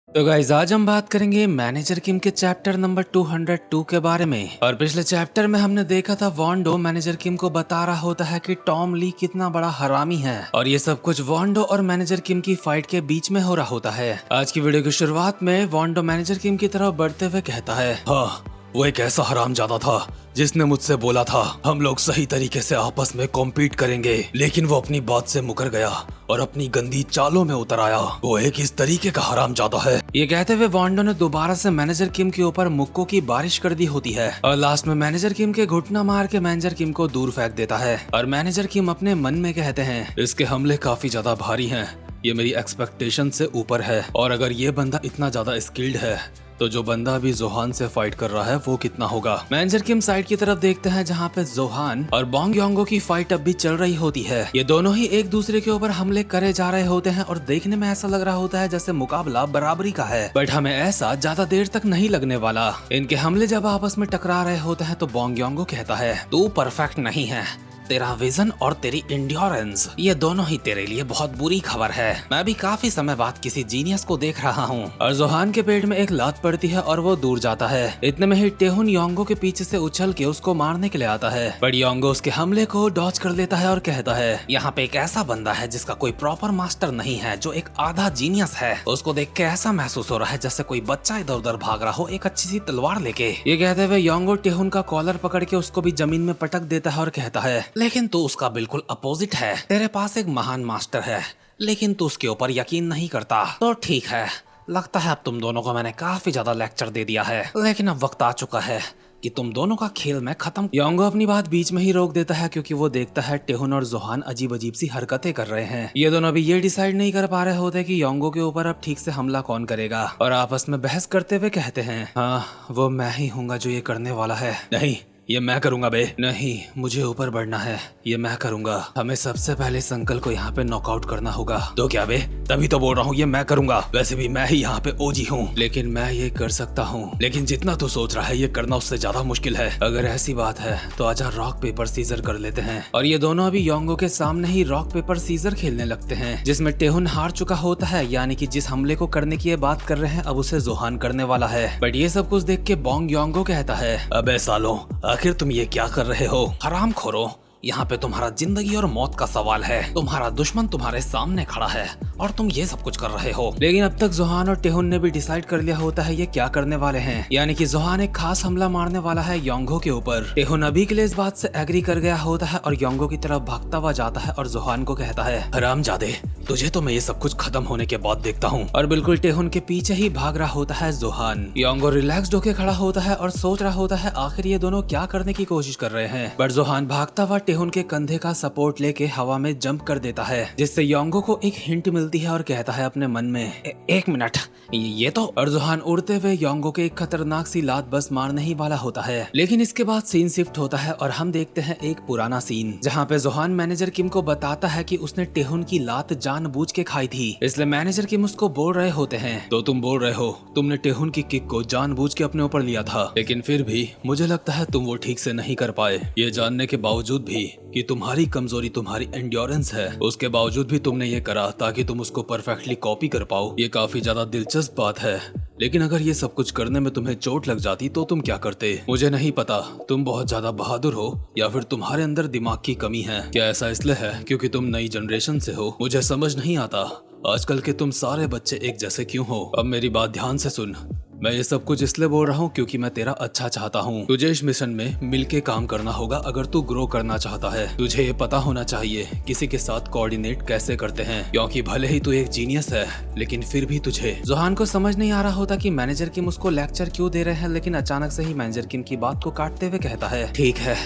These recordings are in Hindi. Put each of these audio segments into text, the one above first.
तो गाइस आज हम बात करेंगे मैनेजर किम के चैप्टर नंबर 202 के बारे में। और पिछले चैप्टर में हमने देखा था वॉन्डो मैनेजर किम को बता रहा होता है कि टॉम ली कितना बड़ा हरामी है और ये सब कुछ वॉन्डो और मैनेजर किम की फाइट के बीच में हो रहा होता है। आज की वीडियो की शुरुआत में वॉन्डो मैनेजर किम की तरफ बढ़ते हुए कहता है, हाँ वो एक ऐसा हरामजादा था जिसने मुझसे बोला था हम लोग सही तरीके से आपस में कॉम्पीट करेंगे, लेकिन वो अपनी बात से मुकर गया और अपनी गंदी चालों में उतर आया। वो एक इस तरीके का हरामजादा है। ये कहते हुए वॉन्डो ने दोबारा से मैनेजर किम के ऊपर मुक्कों की बारिश कर दी होती है और लास्ट में मैनेजर किम के घुटना मार के मैनेजर किम को दूर फेंक देता है। और मैनेजर किम अपने मन में कहते हैं, इसके हमले काफी ज्यादा भारी हैं, ये मेरी एक्सपेक्टेशन से ऊपर है। और अगर ये बंदा इतना ज्यादा स्किल्ड है तो जो बंदा अभी जोहान से फाइट कर रहा है वो कितना होगा। मैनेजर किम साइड की तरफ देखते हैं जहाँ पे जोहान और बोंग योंगो की फाइट अब भी चल रही होती है। ये दोनों ही एक दूसरे के ऊपर हमले करे जा रहे होते हैं और देखने में ऐसा लग रहा होता है जैसे मुकाबला बराबरी का है, बट हमें ऐसा ज्यादा देर तक नहीं लगने वाला। इनके हमले जब आपस में टकरा रहे होते हैं तो बोंग योंगो कहता है, तू परफेक्ट नहीं है, तेरा विजन और तेरी इंड्योरेंस ये दोनों ही तेरे लिए बहुत बुरी खबर है। मैं भी काफी समय बाद किसी जीनियस को देख रहा हूँ। और जोहान के पेट में एक लात पड़ती है और वो दूर जाता है। इतने में ही टेहुन योंगो के पीछे से उछल के उसको मारने के लिए आता है, बट योंगो उसके हमले को डॉज कर लेता है और कहता है, यहाँ पे एक ऐसा बंदा है जिसका कोई प्रॉपर मास्टर नहीं है, जो एक आधा जीनियस है। उसको देख के ऐसा महसूस हो रहा है जैसे कोई बच्चा इधर उधर भाग रहा हो एक अच्छी सी तलवार लेके। ये कहते हुए योंगो टेहुन का कॉलर पकड़ के उसको भी जमीन में पटक देता है और कहता है, लेकिन तू उसका बिल्कुल अपोजिट है। तेरे पास एक महान मास्टर है लेकिन तू उसके ऊपर यकीन नहीं करता। तो ठीक है, लगता है अब तुम दोनों को मैंने काफी ज्यादा लेक्चर दे दिया है, लेकिन अब वक्त आ चुका है कि तुम दोनों का खेल मैं खत्म। योंगो अपनी बात बीच में ही रोक देता है क्योंकि वो देखता है टेहुन और जोहान अजीब अजीब सी हरकतें कर रहे हैं। ये दोनों अभी ये डिसाइड नहीं कर पा रहे होते कि योंगो के ऊपर अब ठीक से हमला कौन करेगा और आपस में बहस करते हुए कहते हैं, हाँ वो मैं ही हूँगा जो ये करने वाला है। नहीं, ये मैं करूंगा बे। नहीं, मुझे ऊपर बढ़ना है, ये मैं करूंगा। हमें सबसे पहले इस अंकल को यहाँ पे नॉकआउट करना होगा। तो क्या बे, तभी तो बोल रहा हूँ ये मैं करूंगा। वैसे भी मैं ही यहाँ पे ओजी हूँ, लेकिन मैं ये कर सकता हूँ। लेकिन जितना तू सोच रहा है ये करना उससे ज्यादा मुश्किल है। अगर ऐसी बात है तो आजा रॉक पेपर सीजर कर लेते हैं। और ये दोनों अभी योंगो के सामने ही रॉक पेपर सीजर खेलने लगते हैं, जिसमें टेहुन हार चुका होता है, यानी कि जिस हमले को करने की ये बात कर रहे हैं अब उसे जोहान करने वाला है। बट ये सब कुछ देख के बोंग योंगो कहता है, अबे सालों, आखिर तुम ये क्या कर रहे हो? हराम खोरो, यहाँ पे तुम्हारा जिंदगी और मौत का सवाल है। तुम्हारा दुश्मन तुम्हारे सामने खड़ा है और तुम ये सब कुछ कर रहे हो। लेकिन अब तक जोहान और टेहुन ने भी डिसाइड कर लिया होता है ये क्या करने वाले हैं, यानी कि जोहान एक खास हमला मारने वाला है योंगो के ऊपर। टेहुन अभी के लिए इस बात से एग्री कर गया होता है और योंगो की तरफ भागता हुआ जाता है और जोहान को कहता है, हरामजादे, तुझे तो मैं ये सब कुछ खत्म होने के बाद देखता हूँ। और बिल्कुल टेहुन के पीछे ही भाग रहा होता है जोहान। योंगो रिलैक्स्ड होके खड़ा होता है और सोच रहा होता है आखिर ये दोनों क्या करने की कोशिश कर रहे हैं। बट जोहान भागता हुआ टेहुन के कंधे का सपोर्ट लेके हवा में जंप कर देता है, जिससे योंगो को एक हिंट मिलती है और कहता है अपने मन में, एक मिनट ये तो। और जोहान उड़ते हुए योंगो के एक खतरनाक सी लात बस मारने ही वाला होता है। लेकिन इसके बाद सीन शिफ्ट होता है और हम देखते हैं एक पुराना सीन जहाँ पे जोहान मैनेजर किम को बताता है कि उसने टेहुन की लात जानबूझ के खाई थी, इसलिए मैनेजर किम उसको बोल रहे होते हैं, तो तुम बोल रहे हो तुमने टेहुन की किक को जानबूझ के अपने ऊपर लिया था, लेकिन फिर भी मुझे लगता है तुम वो ठीक से नहीं कर पाए। ये जानने के बावजूद भी कि तुम्हारी कमजोरी तुम्हारी एंड्योरेंस है, उसके बावजूद भी तुमने ये करा ताकि तुम उसको परफेक्टली कॉपी कर पाओ। ये काफी ज्यादा दिलचस्प बात है, लेकिन अगर ये सब कुछ करने में तुम्हें चोट लग जाती तो तुम क्या करते? मुझे नहीं पता तुम बहुत ज्यादा बहादुर हो या फिर तुम्हारे अंदर दिमाग की कमी है। क्या ऐसा इसलिए है क्योंकि तुम नई जनरेशन से हो? मुझे समझ नहीं आता आजकल के तुम सारे बच्चे एक जैसे क्यों हो। अब मेरी बात ध्यान से सुन, मैं ये सब कुछ इसलिए बोल रहा हूँ क्योंकि मैं तेरा अच्छा चाहता हूँ। तुझे इस मिशन में मिलके काम करना होगा अगर तू ग्रो करना चाहता है। तुझे ये पता होना चाहिए किसी के साथ कोऑर्डिनेट कैसे करते हैं, क्योंकि भले ही तू एक जीनियस है लेकिन फिर भी तुझे। जोहान को समझ नहीं आ रहा होता कि मैनेजर किम उसको लेक्चर क्यों दे रहे हैं, लेकिन अचानक से ही मैनेजर किम की बात को काटते हुए कहता है, ठीक है,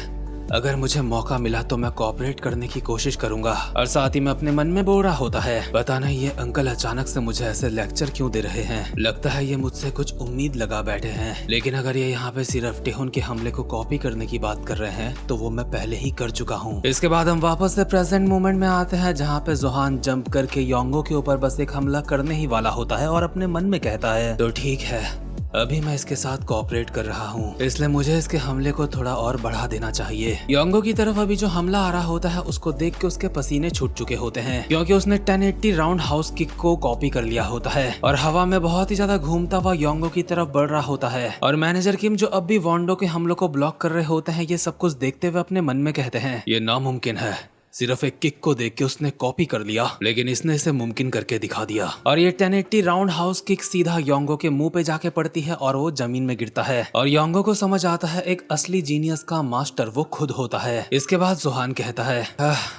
अगर मुझे मौका मिला तो मैं कोऑपरेट करने की कोशिश करूंगा। और साथ ही मैं अपने मन में बोल रहा होता है, पता नहीं ये अंकल अचानक से मुझे ऐसे लेक्चर क्यों दे रहे हैं, लगता है ये मुझसे कुछ उम्मीद लगा बैठे हैं। लेकिन अगर ये यहाँ पे सिर्फ टेहुन के हमले को कॉपी करने की बात कर रहे हैं तो वो मैं पहले ही कर चुका हूँ। इसके बाद हम वापस से प्रेजेंट मोमेंट में आते हैं जहाँ पे जोहान जंप करके योंगो के ऊपर बस एक हमला करने ही वाला होता है और अपने मन में कहता है, तो ठीक है, अभी मैं इसके साथ कोऑपरेट कर रहा हूँ, इसलिए मुझे इसके हमले को थोड़ा और बढ़ा देना चाहिए। योंगो की तरफ अभी जो हमला आ रहा होता है उसको देख के उसके पसीने छूट चुके होते हैं, क्योंकि उसने 1080 राउंड हाउस किक को कॉपी कर लिया होता है और हवा में बहुत ही ज्यादा घूमता हुआ योंगो की तरफ बढ़ रहा होता है। और मैनेजर किम जो अब भी वॉन्डो के हमलों को ब्लॉक कर रहे होते हैं, ये सब कुछ देखते हुए अपने मन में कहते हैं, ये नामुमकिन है। सिर्फ एक किक को देख के उसने कॉपी कर लिया, लेकिन इसने इसे मुमकिन करके दिखा दिया। और ये 1080 राउंड हाउस किक सीधा योंगो के मुंह पे जाके पड़ती है और वो जमीन में गिरता है। और योंगो को समझ आता है एक असली जीनियस का मास्टर वो खुद होता है। इसके बाद जोहान कहता है,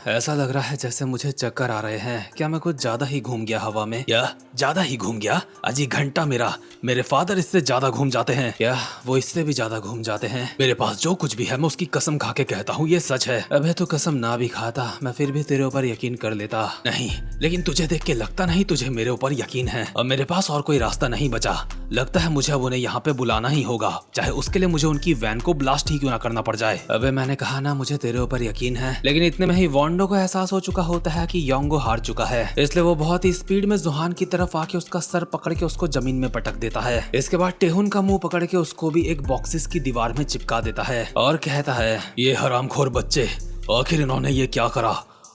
ऐसा लग रहा है जैसे मुझे चक्कर आ रहे हैं। क्या मैं कुछ ज्यादा ही घूम गया हवा में? क्या ज्यादा ही घूम गया? अजी घंटा मेरे फादर इससे ज्यादा घूम जाते हैं। क्या वो इससे भी ज्यादा घूम जाते हैं? मेरे पास जो कुछ भी है मैं उसकी कसम खा के कहता हूँ ये सच है। अबे तो कसम ना भी खाता मैं फिर भी तेरे ऊपर यकीन कर लेता। नहीं, लेकिन तुझे देख के लगता नहीं तुझे मेरे ऊपर यकीन है। और मेरे पास और कोई रास्ता नहीं बचा। लगता है मुझे अब उन्हें यहाँ पे बुलाना ही होगा, चाहे उसके लिए मुझे उनकी वैन को ब्लास्ट ही क्यों ना करना पड़ जाए। अबे मैंने कहा ना मुझे तेरे ऊपर यकीन है। लेकिन इतने में ही वॉन्डो को एहसास हो चुका होता है कि योंगो हार चुका है, इसलिए वो बहुत ही स्पीड में जोहान की तरफ आके उसका सर पकड़ के उसको जमीन में पटक देता है। इसके बाद टेहुन का मुंह पकड़ के उसको भी एक बॉक्सिस की दीवार में चिपका देता है और कहता है, ये हरामखोर बच्चे, आखिर इन्होंने ये क्या करा?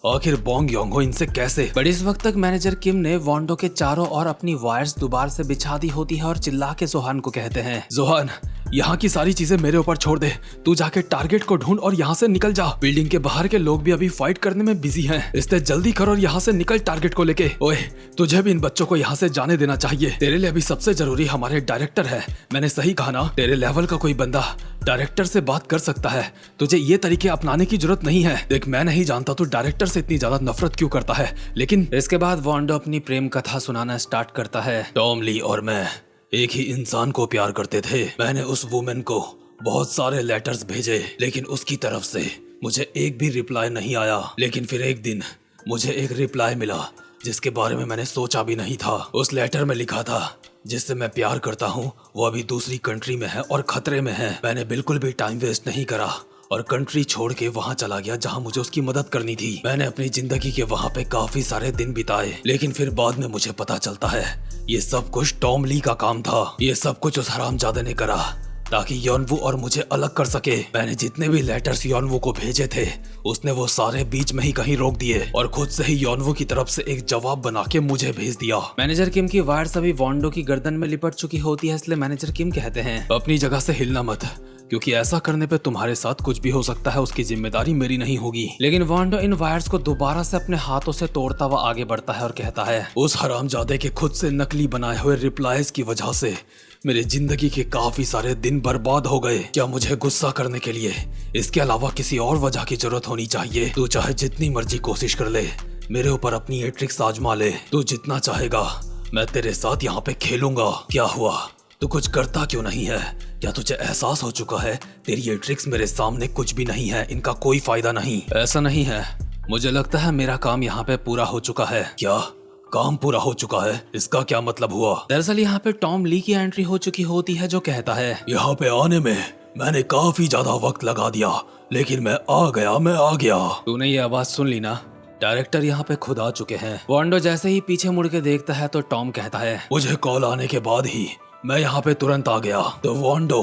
आखिर बोंग योंगो इनसे कैसे? बट इस वक्त तक मैनेजर किम ने वॉन्डो के चारों ओर अपनी वायर्स दोबारा से बिछा दी होती है और चिल्ला के जोहान को कहते हैं, जोहान यहाँ की सारी चीजें मेरे ऊपर छोड़ दे। तू जाके टारगेट को ढूंढ और यहाँ से निकल जा। बिल्डिंग के बाहर के लोग भी अभी फाइट करने में बिजी हैं, इसलिए जल्दी कर और यहाँ से निकल टारगेट को लेके। ओए तुझे भी इन बच्चों को यहाँ से जाने देना चाहिए। तेरे लिए अभी सबसे जरूरी हमारे डायरेक्टर है। मैंने सही कहा ना? तेरे लेवल का कोई बंदा डायरेक्टर से बात कर सकता है। तुझे ये तरीके अपनाने की जरूरत नहीं है। देख मैं नहीं जानता तू डायरेक्टर से इतनी ज्यादा नफरत क्यों करता है, लेकिन इसके बाद वॉन्डो अपनी प्रेम कथा सुनाना स्टार्ट करता है। टॉम ली और मैं एक ही इंसान को प्यार करते थे। मैंने उस वुमेन को बहुत सारे लेटर्स भेजे, लेकिन उसकी तरफ से मुझे एक भी रिप्लाई नहीं आया। लेकिन फिर एक दिन मुझे एक रिप्लाई मिला जिसके बारे में मैंने सोचा भी नहीं था। उस लेटर में लिखा था, जिससे मैं प्यार करता हूँ वो अभी दूसरी कंट्री में है और खतरे में है। मैंने बिल्कुल भी टाइम वेस्ट नहीं करा और कंट्री छोड़ के वहाँ चला गया जहाँ मुझे उसकी मदद करनी थी। मैंने अपनी जिंदगी के वहाँ पे काफी सारे दिन बिताए, लेकिन फिर बाद में मुझे पता चलता है ये सब कुछ टॉम ली का काम था। ये सब कुछ उस हरामजादे ने करा ताकि योनवू और मुझे अलग कर सके। मैंने जितने भी लेटर्स योनवू को भेजे थे उसने वो सारे बीच में ही कहीं रोक दिए और खुद से ही योनवू की तरफ से एक जवाब बना के मुझे भेज दिया। मैनेजर किम की वायर्स अभी वॉन्डो की गर्दन में लिपट चुकी होती है, इसलिए मैनेजर किम कहते हैं, अपनी जगह से हिलना मत, क्योंकि ऐसा करने पे तुम्हारे साथ कुछ भी हो सकता है, उसकी जिम्मेदारी मेरी नहीं होगी। लेकिन वॉन्डो इन वायर्स को दोबारा से अपने हाथों से तोड़ता हुआ आगे बढ़ता है और कहता है, उस हरामजादे के खुद से नकली बनाए हुए रिप्लाईज की वजह से मेरे जिंदगी के काफी सारे दिन बर्बाद हो गए। क्या मुझे गुस्सा करने के लिए इसके अलावा किसी और वजह की जरूरत होनी चाहिए? तू चाहे जितनी मर्जी कोशिश कर ले, मेरे ऊपर अपनी ये ट्रिक्स आजमा ले। तू जितना चाहेगा मैं तेरे साथ यहाँ पे खेलूंगा। क्या हुआ, तू कुछ करता क्यों नहीं है? क्या तुझे एहसास हो चुका है तेरी ये ट्रिक्स मेरे सामने कुछ भी नहीं है, इनका कोई फायदा नहीं? ऐसा नहीं है, मुझे लगता है मेरा काम यहाँ पे पूरा हो चुका है। क्या काम पूरा हो चुका है? इसका क्या मतलब हुआ? दरअसल यहाँ पे टॉम ली की एंट्री हो चुकी होती है जो कहता है, यहाँ पे आने में मैंने काफी ज्यादा वक्त लगा दिया, लेकिन मैं आ गया। तूने ये आवाज सुन ली ना? डायरेक्टर यहाँ पे खुद आ चुके हैं। वॉन्डो जैसे ही पीछे मुड़ के देखता है तो टॉम कहता है, मुझे कॉल आने के बाद ही मैं यहाँ पे तुरंत आ गया। तो वॉन्डो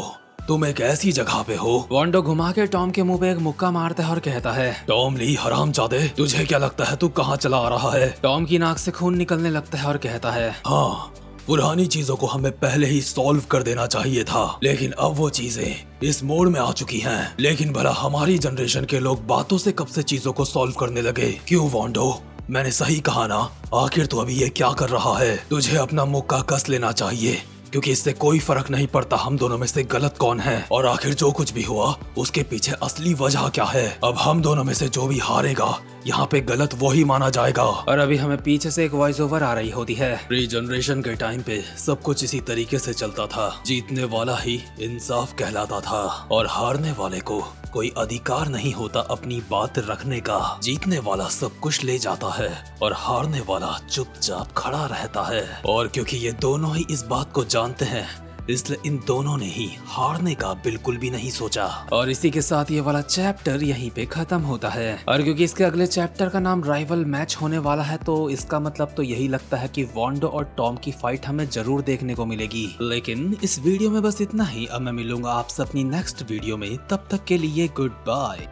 तुम एक ऐसी जगह पे हो। वॉन्डो घुमा के टॉम के मुंह पे एक मुक्का मारता है और कहता है, टॉम ली हरामजादे, तुझे क्या लगता है तू कहाँ चला आ रहा है? टॉम की नाक से खून निकलने लगता है और कहता है, हाँ पुरानी चीजों को हमें पहले ही सॉल्व कर देना चाहिए था, लेकिन अब वो चीजें इस मोड़ में आ चुकी हैं। लेकिन भला हमारी जनरेशन के लोग बातों से कब से चीजों को सॉल्व करने लगे? क्यों वॉन्डो, मैंने सही कहा ना? आखिर तू अभी ये क्या कर रहा है? तुझे अपना मुक्का कस लेना चाहिए, क्योंकि इससे कोई फर्क नहीं पड़ता हम दोनों में से गलत कौन है, और आखिर जो कुछ भी हुआ उसके पीछे असली वजह क्या है। अब हम दोनों में से जो भी हारेगा यहाँ पे गलत वो ही माना जाएगा। और अभी हमें पीछे से एक वॉइस ओवर आ रही होती है, प्री जनरेशन के टाइम पे सब कुछ इसी तरीके से चलता था, जीतने वाला ही इंसाफ कहलाता था और हारने वाले को कोई अधिकार नहीं होता अपनी बात रखने का। जीतने वाला सब कुछ ले जाता है और हारने वाला चुपचाप खड़ा रहता है। और क्योंकि ये दोनों ही इस बात को जानते हैं इसलिए इन दोनों ने ही हारने का बिल्कुल भी नहीं सोचा। और इसी के साथ ये वाला चैप्टर यहीं पे खत्म होता है। और क्योंकि इसके अगले चैप्टर का नाम राइवल मैच होने वाला है तो इसका मतलब तो यही लगता है कि वांडो और टॉम की फाइट हमें जरूर देखने को मिलेगी। लेकिन इस वीडियो में बस इतना ही। अब मैं मिलूंगा आपसे अपनी नेक्स्ट वीडियो में, तब तक के लिए गुड बाय।